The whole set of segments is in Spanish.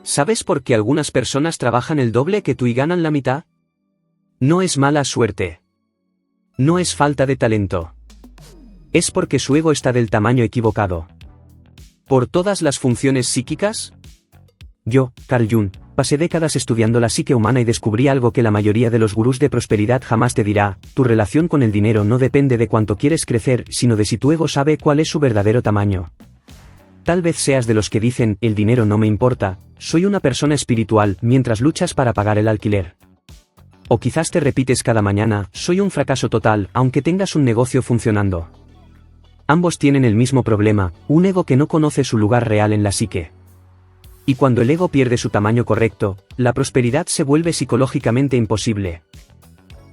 ¿Sabes por qué algunas personas trabajan el doble que tú y ganan la mitad? No es mala suerte. No es falta de talento. Es porque su ego está del tamaño equivocado. ¿Por todas las funciones psíquicas? Yo, Carl Jung, pasé décadas estudiando la psique humana y descubrí algo que la mayoría de los gurús de prosperidad jamás te dirá: tu relación con el dinero no depende de cuánto quieres crecer, sino de si tu ego sabe cuál es su verdadero tamaño. Tal vez seas de los que dicen, el dinero no me importa, soy una persona espiritual, mientras luchas para pagar el alquiler. O quizás te repites cada mañana, soy un fracaso total, aunque tengas un negocio funcionando. Ambos tienen el mismo problema, un ego que no conoce su lugar real en la psique. Y cuando el ego pierde su tamaño correcto, la prosperidad se vuelve psicológicamente imposible.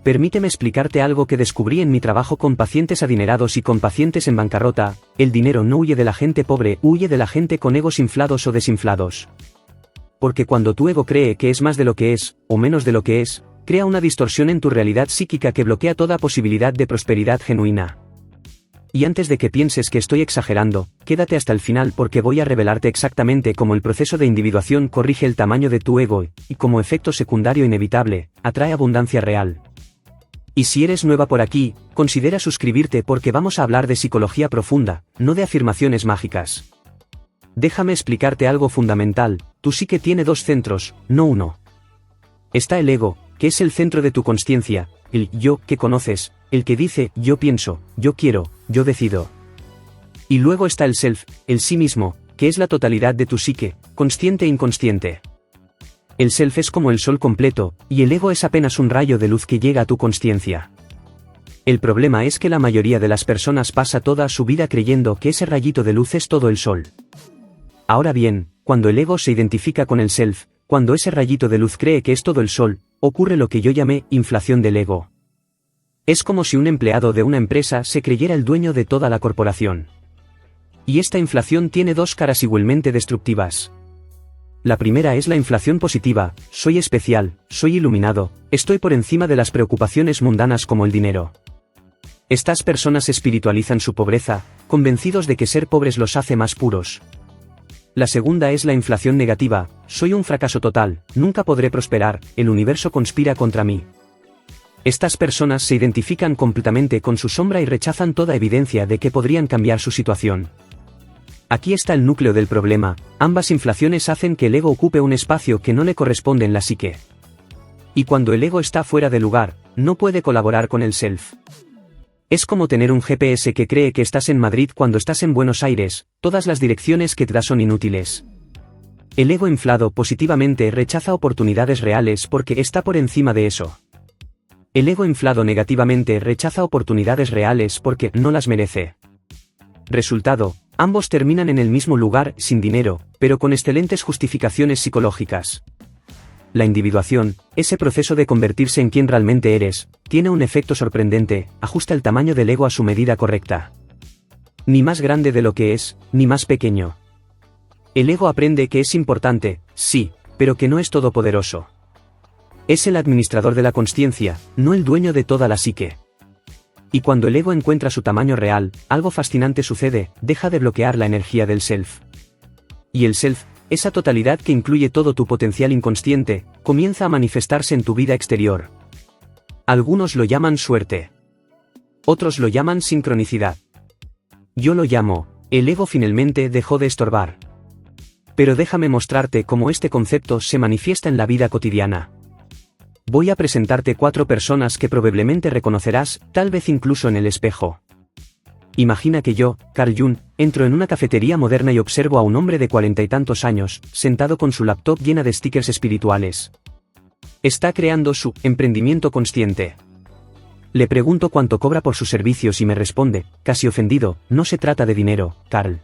Permíteme explicarte algo que descubrí en mi trabajo con pacientes adinerados y con pacientes en bancarrota: el dinero no huye de la gente pobre, huye de la gente con egos inflados o desinflados. Porque cuando tu ego cree que es más de lo que es, o menos de lo que es, crea una distorsión en tu realidad psíquica que bloquea toda posibilidad de prosperidad genuina. Y antes de que pienses que estoy exagerando, quédate hasta el final porque voy a revelarte exactamente cómo el proceso de individuación corrige el tamaño de tu ego y, como efecto secundario inevitable, atrae abundancia real. Y si eres nueva por aquí, considera suscribirte porque vamos a hablar de psicología profunda, no de afirmaciones mágicas. Déjame explicarte algo fundamental: tu psique tiene dos centros, no uno. Está el ego, que es el centro de tu consciencia, el yo que conoces, el que dice, yo pienso, yo quiero, yo decido. Y luego está el self, el sí mismo, que es la totalidad de tu psique, consciente e inconsciente. El self es como el sol completo, y el ego es apenas un rayo de luz que llega a tu consciencia. El problema es que la mayoría de las personas pasa toda su vida creyendo que ese rayito de luz es todo el sol. Ahora bien, cuando el ego se identifica con el self, cuando ese rayito de luz cree que es todo el sol, ocurre lo que yo llamé inflación del ego. Es como si un empleado de una empresa se creyera el dueño de toda la corporación. Y esta inflación tiene dos caras igualmente destructivas. La primera es la inflación positiva: soy especial, soy iluminado, estoy por encima de las preocupaciones mundanas como el dinero. Estas personas espiritualizan su pobreza, convencidos de que ser pobres los hace más puros. La segunda es la inflación negativa: soy un fracaso total, nunca podré prosperar, el universo conspira contra mí. Estas personas se identifican completamente con su sombra y rechazan toda evidencia de que podrían cambiar su situación. Aquí está el núcleo del problema: ambas inflaciones hacen que el ego ocupe un espacio que no le corresponde en la psique. Y cuando el ego está fuera de lugar, no puede colaborar con el self. Es como tener un GPS que cree que estás en Madrid cuando estás en Buenos Aires, todas las direcciones que te da son inútiles. El ego inflado positivamente rechaza oportunidades reales porque está por encima de eso. El ego inflado negativamente rechaza oportunidades reales porque no las merece. Resultado: ambos terminan en el mismo lugar, sin dinero, pero con excelentes justificaciones psicológicas. La individuación, ese proceso de convertirse en quien realmente eres, tiene un efecto sorprendente: ajusta el tamaño del ego a su medida correcta. Ni más grande de lo que es, ni más pequeño. El ego aprende que es importante, sí, pero que no es todopoderoso. Es el administrador de la consciencia, no el dueño de toda la psique. Y cuando el ego encuentra su tamaño real, algo fascinante sucede: deja de bloquear la energía del self. Y el self, esa totalidad que incluye todo tu potencial inconsciente, comienza a manifestarse en tu vida exterior. Algunos lo llaman suerte. Otros lo llaman sincronicidad. Yo lo llamo: el ego finalmente dejó de estorbar. Pero déjame mostrarte cómo este concepto se manifiesta en la vida cotidiana. Voy a presentarte 4 personas que probablemente reconocerás, tal vez incluso en el espejo. Imagina que yo, Carl Jung, entro en una cafetería moderna y observo a un hombre de 40 y tantos años, sentado con su laptop llena de stickers espirituales. Está creando su emprendimiento consciente. Le pregunto cuánto cobra por sus servicios y me responde, casi ofendido: no se trata de dinero, Carl.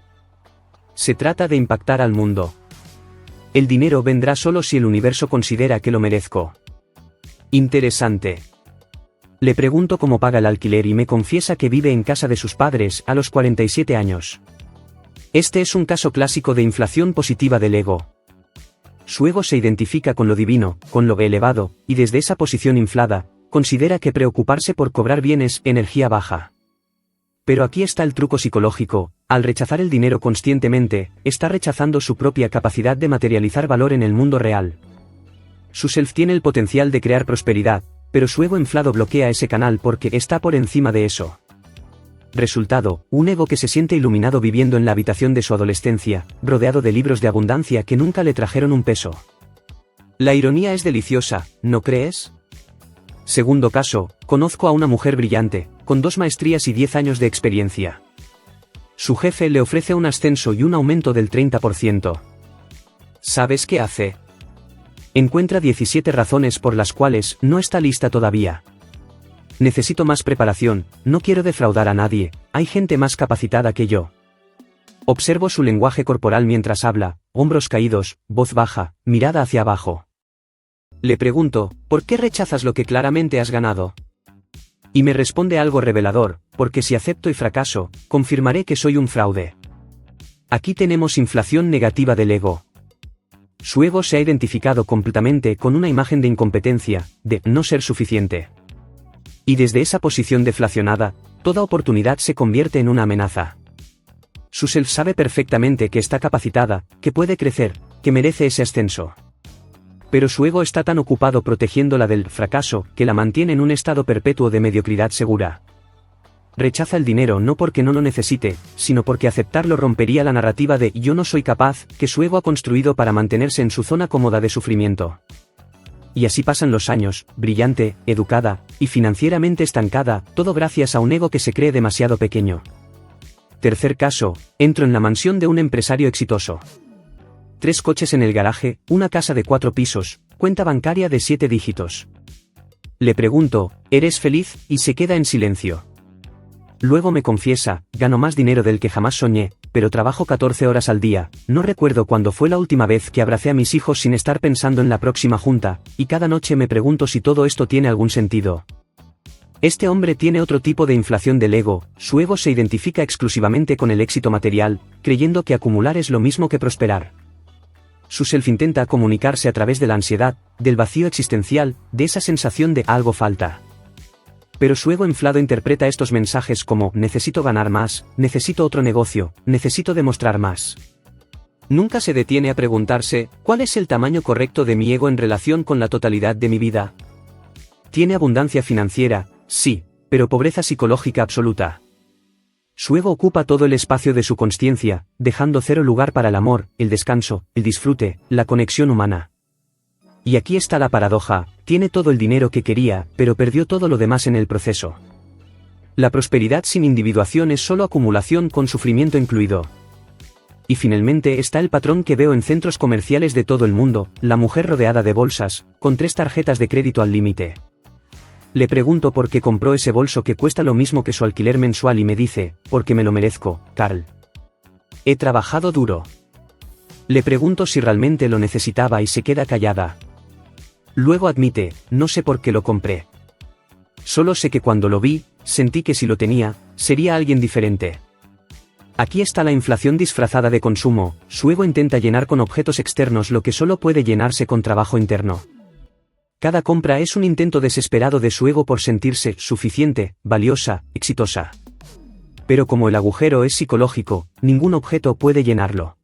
Se trata de impactar al mundo. El dinero vendrá solo si el universo considera que lo merezco. Interesante. Le pregunto cómo paga el alquiler y me confiesa que vive en casa de sus padres a los 47 años. Este es un caso clásico de inflación positiva del ego. Su ego se identifica con lo divino, con lo elevado, y desde esa posición inflada, considera que preocuparse por cobrar bien es energía baja. Pero aquí está el truco psicológico: al rechazar el dinero conscientemente, está rechazando su propia capacidad de materializar valor en el mundo real. Su self tiene el potencial de crear prosperidad, pero su ego inflado bloquea ese canal porque está por encima de eso. Resultado: un ego que se siente iluminado viviendo en la habitación de su adolescencia, rodeado de libros de abundancia que nunca le trajeron un peso. La ironía es deliciosa, ¿no crees? Segundo caso: conozco a una mujer brillante, con 2 maestrías y 10 años de experiencia. Su jefe le ofrece un ascenso y un aumento del 30%. ¿Sabes qué hace? Encuentra 17 razones por las cuales no está lista todavía. Necesito más preparación, no quiero defraudar a nadie, hay gente más capacitada que yo. Observo su lenguaje corporal mientras habla: hombros caídos, voz baja, mirada hacia abajo. Le pregunto: ¿por qué rechazas lo que claramente has ganado? Y me responde algo revelador: porque si acepto y fracaso, confirmaré que soy un fraude. Aquí tenemos inflación negativa del ego. Su ego se ha identificado completamente con una imagen de incompetencia, de no ser suficiente. Y desde esa posición deflacionada, toda oportunidad se convierte en una amenaza. Su self sabe perfectamente que está capacitada, que puede crecer, que merece ese ascenso. Pero su ego está tan ocupado protegiéndola del fracaso, que la mantiene en un estado perpetuo de mediocridad segura. Rechaza el dinero no porque no lo necesite, sino porque aceptarlo rompería la narrativa de yo no soy capaz, que su ego ha construido para mantenerse en su zona cómoda de sufrimiento. Y así pasan los años, brillante, educada, y financieramente estancada, todo gracias a un ego que se cree demasiado pequeño. Tercer caso: entro en la mansión de un empresario exitoso. 3 coches en el garaje, una casa de 4 pisos, cuenta bancaria de 7 dígitos. Le pregunto: ¿eres feliz? Y se queda en silencio. Luego me confiesa: gano más dinero del que jamás soñé, pero trabajo 14 horas al día, no recuerdo cuándo fue la última vez que abracé a mis hijos sin estar pensando en la próxima junta, y cada noche me pregunto si todo esto tiene algún sentido. Este hombre tiene otro tipo de inflación del ego: su ego se identifica exclusivamente con el éxito material, creyendo que acumular es lo mismo que prosperar. Su self intenta comunicarse a través de la ansiedad, del vacío existencial, de esa sensación de algo falta. Pero su ego inflado interpreta estos mensajes como: necesito ganar más, necesito otro negocio, necesito demostrar más. Nunca se detiene a preguntarse: ¿cuál es el tamaño correcto de mi ego en relación con la totalidad de mi vida? Tiene abundancia financiera, sí, pero pobreza psicológica absoluta. Su ego ocupa todo el espacio de su consciencia, dejando cero lugar para el amor, el descanso, el disfrute, la conexión humana. Y aquí está la paradoja: tiene todo el dinero que quería, pero perdió todo lo demás en el proceso. La prosperidad sin individuación es solo acumulación con sufrimiento incluido. Y finalmente está el patrón que veo en centros comerciales de todo el mundo: la mujer rodeada de bolsas, con 3 tarjetas de crédito al límite. Le pregunto por qué compró ese bolso que cuesta lo mismo que su alquiler mensual y me dice: porque me lo merezco, Carl. He trabajado duro. Le pregunto si realmente lo necesitaba y se queda callada. Luego admite: no sé por qué lo compré. Solo sé que cuando lo vi, sentí que si lo tenía, sería alguien diferente. Aquí está la inflación disfrazada de consumo: su ego intenta llenar con objetos externos lo que solo puede llenarse con trabajo interno. Cada compra es un intento desesperado de su ego por sentirse suficiente, valiosa, exitosa. Pero como el agujero es psicológico, ningún objeto puede llenarlo.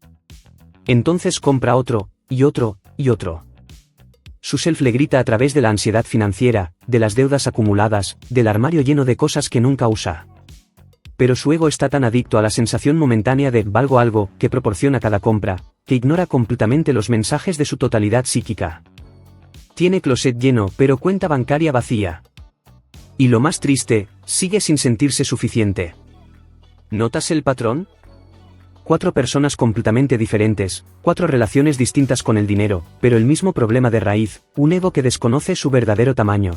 Entonces compra otro, y otro, y otro. Su self le grita a través de la ansiedad financiera, de las deudas acumuladas, del armario lleno de cosas que nunca usa. Pero su ego está tan adicto a la sensación momentánea de valgo algo que proporciona cada compra, que ignora completamente los mensajes de su totalidad psíquica. Tiene closet lleno pero cuenta bancaria vacía. Y lo más triste, sigue sin sentirse suficiente. ¿Notas el patrón? 4 personas completamente diferentes, 4 relaciones distintas con el dinero, pero el mismo problema de raíz: un ego que desconoce su verdadero tamaño.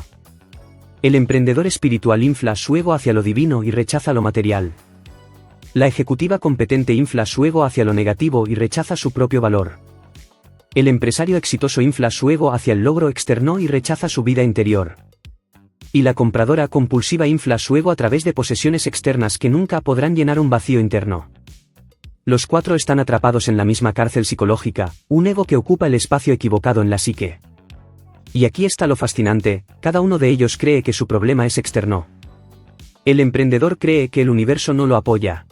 El emprendedor espiritual infla su ego hacia lo divino y rechaza lo material. La ejecutiva competente infla su ego hacia lo negativo y rechaza su propio valor. El empresario exitoso infla su ego hacia el logro externo y rechaza su vida interior. Y la compradora compulsiva infla su ego a través de posesiones externas que nunca podrán llenar un vacío interno. Los 4 están atrapados en la misma cárcel psicológica, un ego que ocupa el espacio equivocado en la psique. Y aquí está lo fascinante: cada uno de ellos cree que su problema es externo. El emprendedor cree que el universo no lo apoya.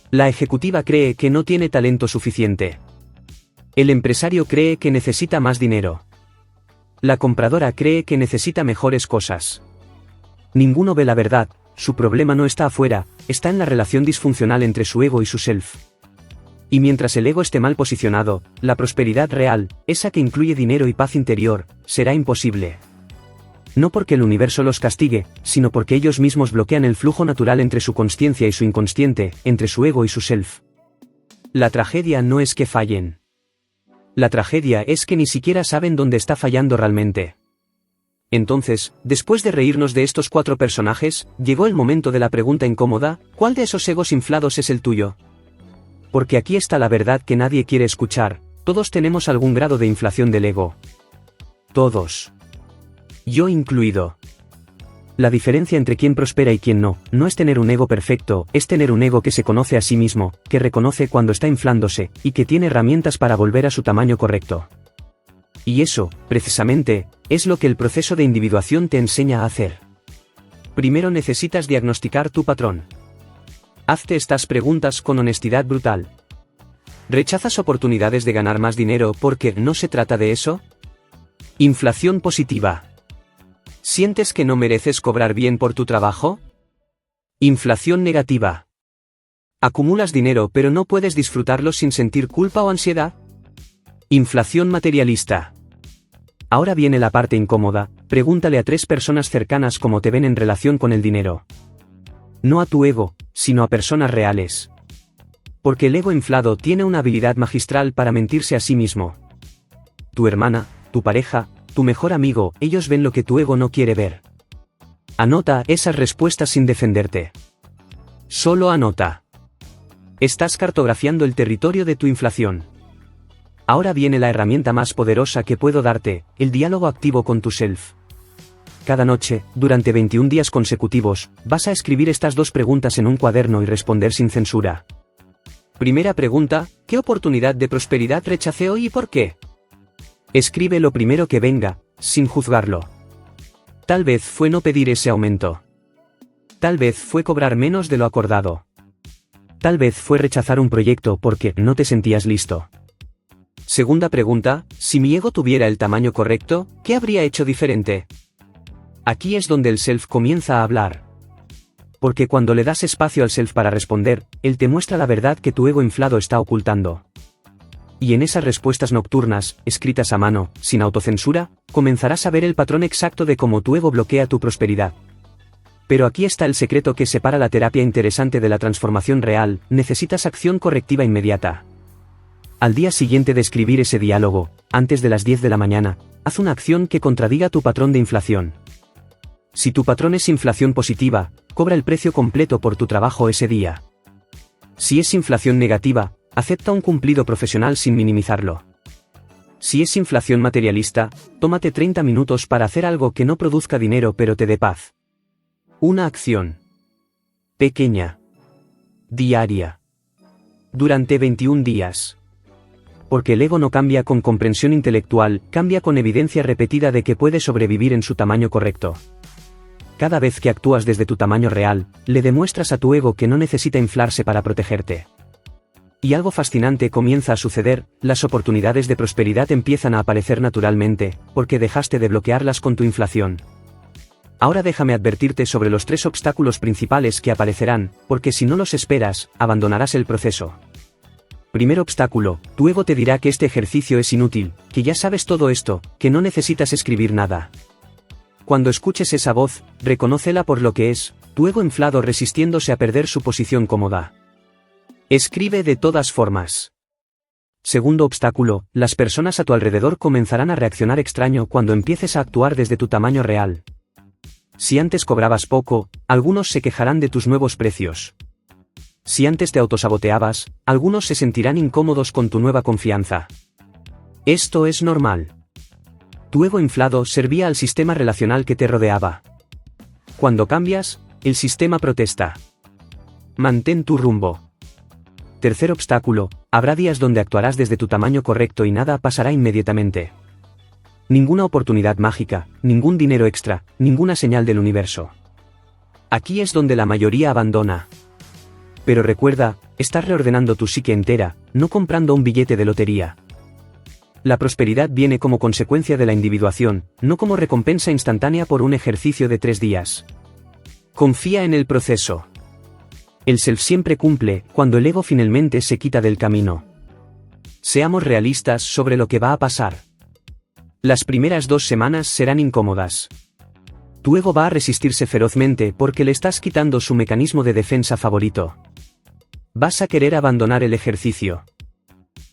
La ejecutiva cree que no tiene talento suficiente. El empresario cree que necesita más dinero. La compradora cree que necesita mejores cosas. Ninguno ve la verdad, su problema no está afuera, está en la relación disfuncional entre su ego y su self. Y mientras el ego esté mal posicionado, la prosperidad real, esa que incluye dinero y paz interior, será imposible. No porque el universo los castigue, sino porque ellos mismos bloquean el flujo natural entre su consciencia y su inconsciente, entre su ego y su self. La tragedia no es que fallen. La tragedia es que ni siquiera saben dónde está fallando realmente. Entonces, después de reírnos de estos 4 personajes, llegó el momento de la pregunta incómoda: ¿cuál de esos egos inflados es el tuyo? Porque aquí está la verdad que nadie quiere escuchar: todos tenemos algún grado de inflación del ego. Todos. Yo incluido. La diferencia entre quien prospera y quien no, no es tener un ego perfecto, es tener un ego que se conoce a sí mismo, que reconoce cuando está inflándose, y que tiene herramientas para volver a su tamaño correcto. Y eso, precisamente, es lo que el proceso de individuación te enseña a hacer. Primero necesitas diagnosticar tu patrón. Hazte estas preguntas con honestidad brutal. ¿Rechazas oportunidades de ganar más dinero porque no se trata de eso? Inflación positiva. ¿Sientes que no mereces cobrar bien por tu trabajo? Inflación negativa. ¿Acumulas dinero pero no puedes disfrutarlo sin sentir culpa o ansiedad? Inflación materialista. Ahora viene la parte incómoda: pregúntale a 3 personas cercanas cómo te ven en relación con el dinero. No a tu ego, sino a personas reales. Porque el ego inflado tiene una habilidad magistral para mentirse a sí mismo. Tu hermana, tu pareja, tu mejor amigo, ellos ven lo que tu ego no quiere ver. Anota esas respuestas sin defenderte. Solo anota. Estás cartografiando el territorio de tu inflación. Ahora viene la herramienta más poderosa que puedo darte: el diálogo activo con tu self. Cada noche, durante 21 días consecutivos, vas a escribir estas 2 preguntas en un cuaderno y responder sin censura. Primera pregunta: ¿qué oportunidad de prosperidad rechacé hoy y por qué? Escribe lo primero que venga, sin juzgarlo. Tal vez fue no pedir ese aumento. Tal vez fue cobrar menos de lo acordado. Tal vez fue rechazar un proyecto porque no te sentías listo. Segunda pregunta: si mi ego tuviera el tamaño correcto, ¿qué habría hecho diferente? Aquí es donde el self comienza a hablar. Porque cuando le das espacio al self para responder, él te muestra la verdad que tu ego inflado está ocultando. Y en esas respuestas nocturnas, escritas a mano, sin autocensura, comenzarás a ver el patrón exacto de cómo tu ego bloquea tu prosperidad. Pero aquí está el secreto que separa la terapia interesante de la transformación real: necesitas acción correctiva inmediata. Al día siguiente de escribir ese diálogo, antes de las 10 de la mañana, haz una acción que contradiga tu patrón de inflación. Si tu patrón es inflación positiva, cobra el precio completo por tu trabajo ese día. Si es inflación negativa, acepta un cumplido profesional sin minimizarlo. Si es inflación materialista, tómate 30 minutos para hacer algo que no produzca dinero pero te dé paz. Una acción. Pequeña. Diaria. Durante 21 días. Porque el ego no cambia con comprensión intelectual, cambia con evidencia repetida de que puede sobrevivir en su tamaño correcto. Cada vez que actúas desde tu tamaño real, le demuestras a tu ego que no necesita inflarse para protegerte. Y algo fascinante comienza a suceder: las oportunidades de prosperidad empiezan a aparecer naturalmente, porque dejaste de bloquearlas con tu inflación. Ahora déjame advertirte sobre los 3 obstáculos principales que aparecerán, porque si no los esperas, abandonarás el proceso. Primer obstáculo: tu ego te dirá que este ejercicio es inútil, que ya sabes todo esto, que no necesitas escribir nada. Cuando escuches esa voz, reconócela por lo que es: tu ego inflado resistiéndose a perder su posición cómoda. Escribe de todas formas. Segundo obstáculo: las personas a tu alrededor comenzarán a reaccionar extraño cuando empieces a actuar desde tu tamaño real. Si antes cobrabas poco, algunos se quejarán de tus nuevos precios. Si antes te autosaboteabas, algunos se sentirán incómodos con tu nueva confianza. Esto es normal. Tu ego inflado servía al sistema relacional que te rodeaba. Cuando cambias, el sistema protesta. Mantén tu rumbo. Tercer obstáculo: habrá días donde actuarás desde tu tamaño correcto y nada pasará inmediatamente. Ninguna oportunidad mágica, ningún dinero extra, ninguna señal del universo. Aquí es donde la mayoría abandona. Pero recuerda, estás reordenando tu psique entera, no comprando un billete de lotería. La prosperidad viene como consecuencia de la individuación, no como recompensa instantánea por un ejercicio de 3 días. Confía en el proceso. El self siempre cumple, cuando el ego finalmente se quita del camino. Seamos realistas sobre lo que va a pasar. Las primeras 2 semanas serán incómodas. Tu ego va a resistirse ferozmente porque le estás quitando su mecanismo de defensa favorito. Vas a querer abandonar el ejercicio.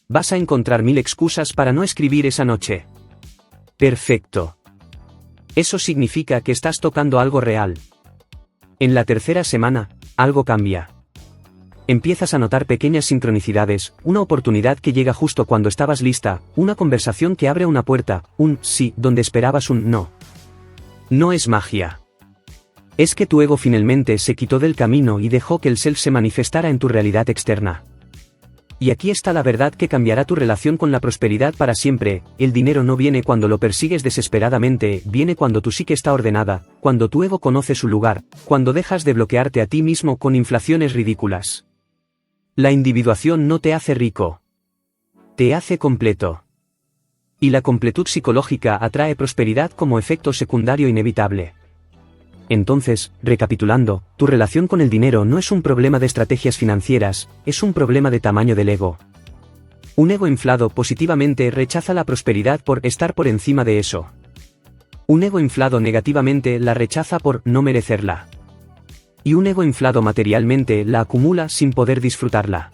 Vas a encontrar 1000 excusas para no escribir esa noche. Perfecto. Eso significa que estás tocando algo real. En la tercera semana, algo cambia. Empiezas a notar pequeñas sincronicidades, una oportunidad que llega justo cuando estabas lista, una conversación que abre una puerta, un sí donde esperabas un no. No es magia. Es que tu ego finalmente se quitó del camino y dejó que el self se manifestara en tu realidad externa. Y aquí está la verdad que cambiará tu relación con la prosperidad para siempre. El dinero no viene cuando lo persigues desesperadamente, viene cuando tu psique está ordenada, cuando tu ego conoce su lugar, cuando dejas de bloquearte a ti mismo con inflaciones ridículas. La individuación no te hace rico. Te hace completo. Y la completud psicológica atrae prosperidad como efecto secundario inevitable. Entonces, recapitulando, tu relación con el dinero no es un problema de estrategias financieras, es un problema de tamaño del ego. Un ego inflado positivamente rechaza la prosperidad por estar por encima de eso. Un ego inflado negativamente la rechaza por no merecerla. Y un ego inflado materialmente la acumula sin poder disfrutarla.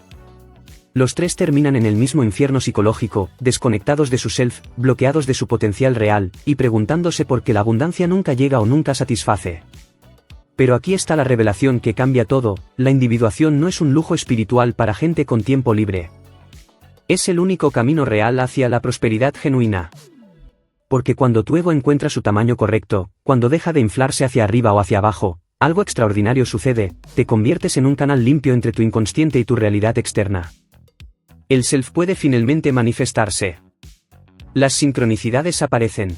Los 3 terminan en el mismo infierno psicológico, desconectados de su self, bloqueados de su potencial real, y preguntándose por qué la abundancia nunca llega o nunca satisface. Pero aquí está la revelación que cambia todo: la individuación no es un lujo espiritual para gente con tiempo libre. Es el único camino real hacia la prosperidad genuina. Porque cuando tu ego encuentra su tamaño correcto, cuando deja de inflarse hacia arriba o hacia abajo, algo extraordinario sucede, te conviertes en un canal limpio entre tu inconsciente y tu realidad externa. El self puede finalmente manifestarse. Las sincronicidades aparecen.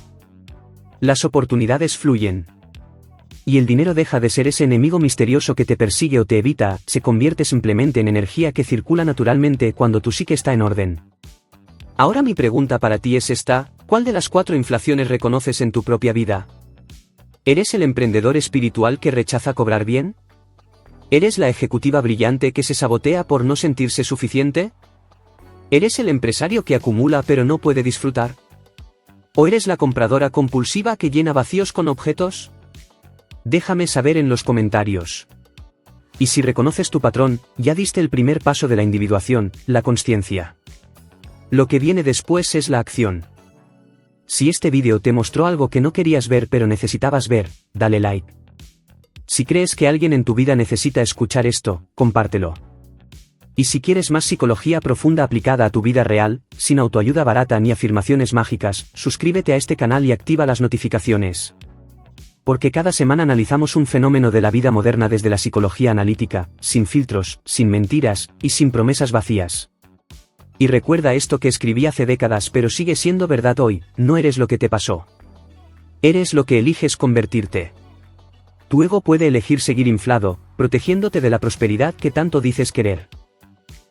Las oportunidades fluyen. Y el dinero deja de ser ese enemigo misterioso que te persigue o te evita, se convierte simplemente en energía que circula naturalmente cuando tu psique está en orden. Ahora mi pregunta para ti es esta: ¿cuál de las 4 inflaciones reconoces en tu propia vida? ¿Eres el emprendedor espiritual que rechaza cobrar bien? ¿Eres la ejecutiva brillante que se sabotea por no sentirse suficiente? ¿Eres el empresario que acumula pero no puede disfrutar? ¿O eres la compradora compulsiva que llena vacíos con objetos? Déjame saber en los comentarios. Y si reconoces tu patrón, ya diste el primer paso de la individuación, la consciencia. Lo que viene después es la acción. Si este vídeo te mostró algo que no querías ver pero necesitabas ver, dale like. Si crees que alguien en tu vida necesita escuchar esto, compártelo. Y si quieres más psicología profunda aplicada a tu vida real, sin autoayuda barata ni afirmaciones mágicas, suscríbete a este canal y activa las notificaciones. Porque cada semana analizamos un fenómeno de la vida moderna desde la psicología analítica, sin filtros, sin mentiras, y sin promesas vacías. Y recuerda esto que escribí hace décadas pero sigue siendo verdad hoy: no eres lo que te pasó. Eres lo que eliges convertirte. Tu ego puede elegir seguir inflado, protegiéndote de la prosperidad que tanto dices querer.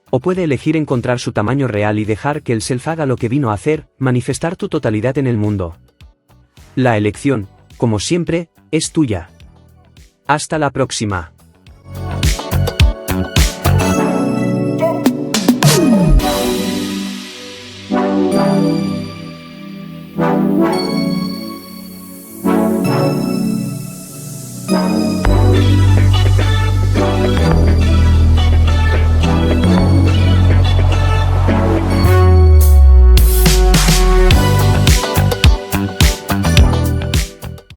O puede elegir encontrar su tamaño real y dejar que el self haga lo que vino a hacer, manifestar tu totalidad en el mundo. La elección, como siempre, es tuya. Hasta la próxima.